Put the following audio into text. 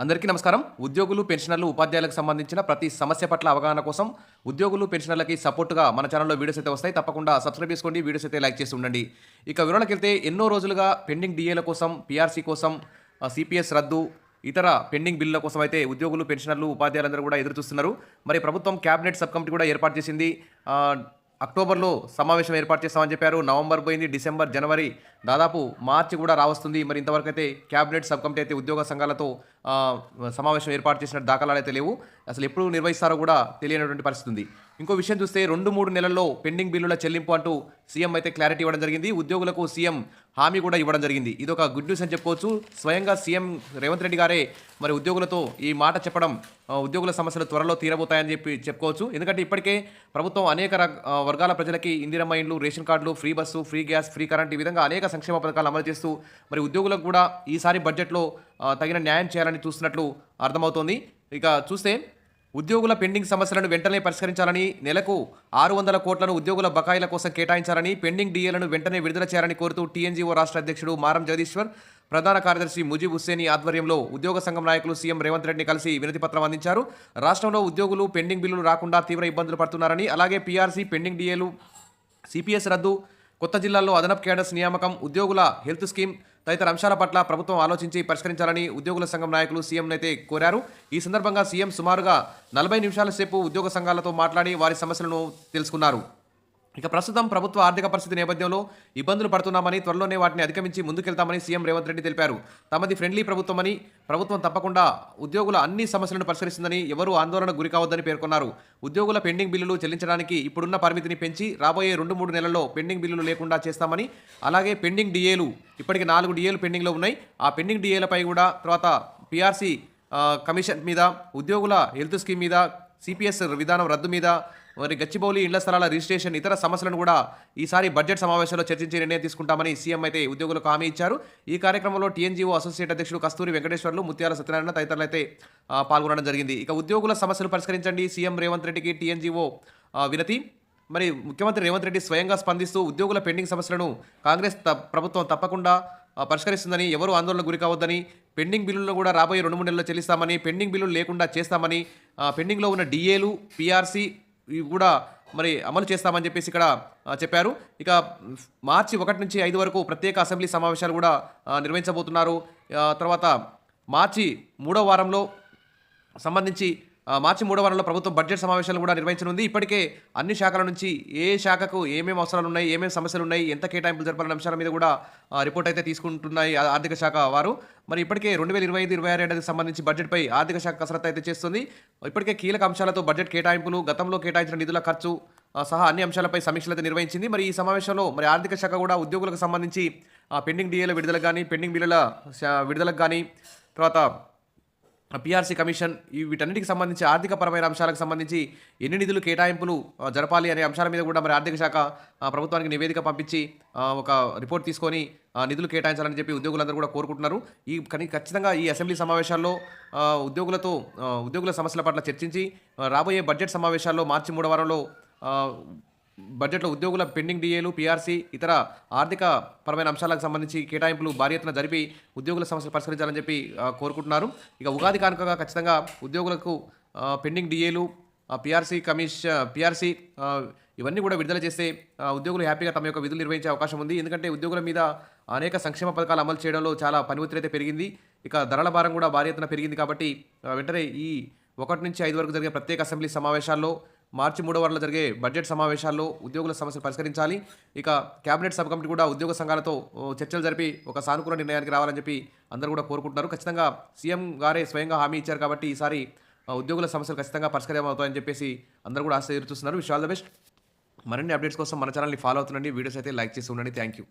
అందరికీ నమస్కారం. ఉద్యోగులు, పెన్షనర్లు, ఉపాధ్యాయులకు సంబంధించిన ప్రతి సమస్య పట్ల అవగాహన కోసం ఉద్యోగులు, పెన్షనర్లకి సపోర్ట్‌గా మన ఛానెల్‌లో వీడియోస్ అయితే వస్తాయి. తప్పకుండా సబ్స్క్రైబ్ చేసుకోండి. వీడియోస్ అయితే లైక్ చేసి ఉండండి. ఇక వివరాలకెళ్తే ఎన్నో రోజులుగా పెండింగ్ డీఏల కోసం, పీఆర్సీ కోసం, సీపీఎస్ రద్దు, ఇతర పెండింగ్ బిల్లుల కోసం అయితే ఉద్యోగులు, పెన్షనర్లు, ఉపాధ్యాయులందరూ కూడా ఎదురు చూస్తున్నారు. మరి ప్రభుత్వం క్యాబినెట్ సబ్ కమిటీ కూడా ఏర్పాటు చేసింది. అక్టోబర్‌లో సమావేశం ఏర్పాటు చేస్తామని చెప్పారు. నవంబర్ పోయింది, డిసెంబర్, జనవరి, దాదాపు మార్చి కూడా రావస్తుంది. మరి ఇంతవరకైతే క్యాబినెట్ సబ్ కమిటీ అయితే ఉద్యోగ సంఘాలతో సమావేశం ఏర్పాటు చేసిన దాఖలాలైతే లేవు. అసలు ఎప్పుడు నిర్వహిస్తారో కూడా తెలియనటువంటి పరిస్థితి ఉంది. ఇంకో విషయం చూస్తే 2-3 నెలల్లో పెండింగ్ బిల్లుల చెల్లింపు అంటూ సీఎం అయితే క్లారిటీ ఇవ్వడం జరిగింది. ఉద్యోగులకు సీఎం హామీ కూడా ఇవ్వడం జరిగింది. ఇది ఒక గుడ్ న్యూస్ అని చెప్పుకోవచ్చు. స్వయంగా సీఎం రేవంత్ రెడ్డి గారే మరి ఉద్యోగులతో ఈ మాట చెప్పడం ఉద్యోగుల సమస్యలు త్వరలో తీరబోతాయని చెప్పుకోవచ్చు. ఎందుకంటే ఇప్పటికే ప్రభుత్వం అనేక వర్గాల ప్రజలకి ఇందిరమ్మ ఇండ్లు, రేషన్ కార్డులు, free bus, free gas, free current ఈ విధంగా అనేక సంక్షేమ పథకాలు అమలు చేస్తూ మరి ఉద్యోగులకు కూడా ఈసారి బడ్జెట్లో తగిన న్యాయం చేయాలని చూస్తున్నట్లు అర్థమవుతోంది. ఇక చూస్తే ఉద్యోగుల పెండింగ్ సమస్యలను వెంటనే పరిష్కరించాలని, నెలకు 600 కోట్లను ఉద్యోగుల బకాయిల కోసం కేటాయించాలని, పెండింగ్ డీఏలను వెంటనే విడుదల చేయాలని కోరుతూ టీఎన్జీఓ రాష్ట్ర అధ్యక్షుడు మారం జగదీశ్వర్, ప్రధాన కార్యదర్శి ముజీబ్ హుస్సేని ఆధ్వర్యంలో ఉద్యోగ సంఘం నాయకులు సీఎం రేవంత్ రెడ్డిని కలిసి వినతి పత్రం అందించారు. రాష్ట్రంలో ఉద్యోగులు పెండింగ్ బిల్లులు రాకుండా తీవ్ర ఇబ్బందులు పడుతున్నారని, అలాగే పీఆర్సీ, పెండింగ్ డీఏలు, సిపిఎస్ రద్దు, కొత్త జిల్లాల్లో అదనపు కేడర్స్ నియామకం, ఉద్యోగుల హెల్త్ స్కీమ్ తదితర అంశాల పట్ల ప్రభుత్వం ఆలోచించి పరిష్కరించాలని ఉద్యోగుల సంఘం నాయకులు సీఎంను అయితే కోరారు. ఈ సందర్భంగా సీఎం సుమారుగా 40 నిమిషాల సేపు ఉద్యోగ సంఘాలతో మాట్లాడి వారి సమస్యలను తెలుసుకున్నారు. ఇక ప్రస్తుతం ప్రభుత్వ ఆర్థిక పరిస్థితి నేపథ్యంలో ఇబ్బందులు పడుతున్నామని, త్వరలోనే వాటిని అధిగమించి ముందుకెళ్తామని సీఎం రేవంత్ రెడ్డి తెలిపారు. తమది ఫ్రెండ్లీ ప్రభుత్వమని, ప్రభుత్వం తప్పకుండా ఉద్యోగుల అన్ని సమస్యలను పరిష్కరిస్తుందని, ఎవరూ ఆందోళన గురి కావద్దని పేర్కొన్నారు. ఉద్యోగుల పెండింగ్ బిల్లులు చెల్లించడానికి ఇప్పుడున్న పరిమితిని పెంచి రాబోయే 2-3 నెలల్లో పెండింగ్ బిల్లులు లేకుండా చేస్తామని, అలాగే పెండింగ్ డీఏలు ఇప్పటికి 4 డీఏలు పెండింగ్లో ఉన్నాయి. ఆ పెండింగ్ డీఏలపై కూడా, తర్వాత పీఆర్సీ కమిషన్ మీద, ఉద్యోగుల హెల్త్ స్కీమ్ మీద, సిపిఎస్ విధానం రద్దు మీద, మరి గచ్చిబౌలి ఇళ్ల స్థలాల రిజిస్ట్రేషన్, ఇతర సమస్యలను కూడా ఈసారి బడ్జెట్ సమావేశంలో చర్చించి నిర్ణయం తీసుకుంటామని సీఎం అయితే ఉద్యోగులకు హామీ ఇచ్చారు. ఈ కార్యక్రమంలో టీఎన్జీఓ అసోసియేట్ అధ్యక్షుడు కస్తూరి వెంకటేశ్వర్లు, ముత్యాల సత్యనారాయణ తదితరులు అయితే పాల్గొనడం జరిగింది. ఇక ఉద్యోగుల సమస్యలు పరిష్కరించండి, సీఎం రేవంత్ రెడ్డికి టీఎన్జీఓ వినతి. మరి ముఖ్యమంత్రి రేవంత్ రెడ్డి స్వయంగా స్పందిస్తూ ఉద్యోగుల పెండింగ్ సమస్యలను కాంగ్రెస్ ప్రభుత్వం తప్పకుండా పరిష్కరిస్తుందని, ఎవరు ఆందోళన గురి కావద్దని, పెండింగ్ బిల్లులను కూడా రాబోయే 2-3 నెలల్లో చెల్లిస్తామని, పెండింగ్ బిల్లులు లేకుండా చేస్తామని, పెండింగ్లో ఉన్న డీఏలు, పీఆర్సీ ఇవి కూడా మరి అమలు చేస్తామని చెప్పేసి ఇక్కడ చెప్పారు. ఇక మార్చి 1 నుంచి 5 వరకు ప్రత్యేక అసెంబ్లీ సమావేశాలు కూడా నిర్వహించబోతున్నారు. తర్వాత మార్చి 3వ వారంలో సంబంధించి మార్చి 3వ వారంలో ప్రభుత్వం బడ్జెట్ సమావేశాలు కూడా నిర్వహించనుంది. ఇప్పటికే అన్ని శాఖల నుంచి ఏ శాఖకు ఏమేమి అవసరాలు ఉన్నాయి, ఏమేమి సమస్యలు ఉన్నాయి, ఎంత కేటాయింపులు జరపాలనే అంశాల మీద కూడా రిపోర్ట్ అయితే తీసుకుంటున్నాయి ఆర్థిక శాఖ వారు. మరి ఇప్పటికే 2025-26 ఏడాదికి సంబంధించి బడ్జెట్పై ఆర్థిక శాఖ కసరత్తు అయితే చేస్తుంది. ఇప్పటికే కీలక అంశాలతో బడ్జెట్ కేటాయింపులు, గతంలో కేటాయించిన నిధుల ఖర్చు సహా అన్ని అంశాలపై సమీక్షలు అయితే నిర్వహించింది. మరి ఈ సమావేశంలో మరి ఆర్థిక శాఖ కూడా ఉద్యోగులకు సంబంధించి పెండింగ్ డీఏల విడుదలకు కానీ, పెండింగ్ బిల్లుల విడుదలకు కానీ, తర్వాత పీఆర్సీ కమిషన్ వీటన్నిటికి సంబంధించి ఆర్థికపరమైన అంశాలకు సంబంధించి ఎన్ని నిధులు కేటాయింపులు జరపాలి అనే అంశాల మీద కూడా మరి ఆర్థిక శాఖ ప్రభుత్వానికి నివేదిక పంపించి ఒక రిపోర్ట్ తీసుకొని నిధులు కేటాయించాలని చెప్పి ఉద్యోగులందరూ కూడా కోరుకుంటున్నారు. ఖచ్చితంగా ఈ అసెంబ్లీ సమావేశాల్లో ఉద్యోగుల సమస్యల పట్ల చర్చించి రాబోయే బడ్జెట్ సమావేశాల్లో మార్చి 3వ వారంలో బడ్జెట్లో ఉద్యోగుల పెండింగ్ డీఏలు, పీఆర్సీ, ఇతర ఆర్థిక పరమైన అంశాలకు సంబంధించి కేటాయింపులు భారీ ఎత్తున జరిపి ఉద్యోగుల సమస్యలు పరిష్కరించాలని చెప్పి కోరుకుంటున్నారు. ఇక ఉగాది కానుకగా ఖచ్చితంగా ఉద్యోగులకు పెండింగ్ డీఏలు, పీఆర్సీ ఇవన్నీ కూడా విడుదల చేస్తే ఉద్యోగులు హ్యాపీగా తమ యొక్క విధులు నిర్వహించే అవకాశం ఉంది. ఎందుకంటే ఉద్యోగుల మీద అనేక సంక్షేమ పథకాలు అమలు చేయడంలో చాలా పని ఒత్తిడి అయితే పెరిగింది. ఇక ధరల భారం కూడా భారీ ఎత్తున పెరిగింది. కాబట్టి వెంటనే ఈ 1 నుంచి 5 వరకు జరిగే ప్రత్యేక అసెంబ్లీ సమావేశాల్లో, మార్చి 3వ వారంలో జరిగే బడ్జెట్ సమావేశాల్లో ఉద్యోగుల సమస్యలు పరిష్కరించాలి. ఇక క్యాబినెట్ సబ్ కమిటీ కూడా ఉద్యోగ సంఘాలతో చర్చలు జరిపి ఒక సానుకూల నిర్ణయానికి రావాలని చెప్పి అందరూ కూడా కోరుకుంటున్నారు. ఖచ్చితంగా సీఎం గారే స్వయంగా హామీ ఇచ్చారు కాబట్టి ఈసారి ఉద్యోగుల సమస్యలు ఖచ్చితంగా పరిష్కారం అవుతాయని చెప్పేసి అందరూ కూడా ఆశ ఎదురుచూస్తున్నారు. Wish all the best. మరిన్ని అప్డేట్స్ కోసం మన ఛానల్ని ఫాలో అవుతుండండి. వీడియోస్ అయితే లైక్ చేసి ఉండండి. Thank you.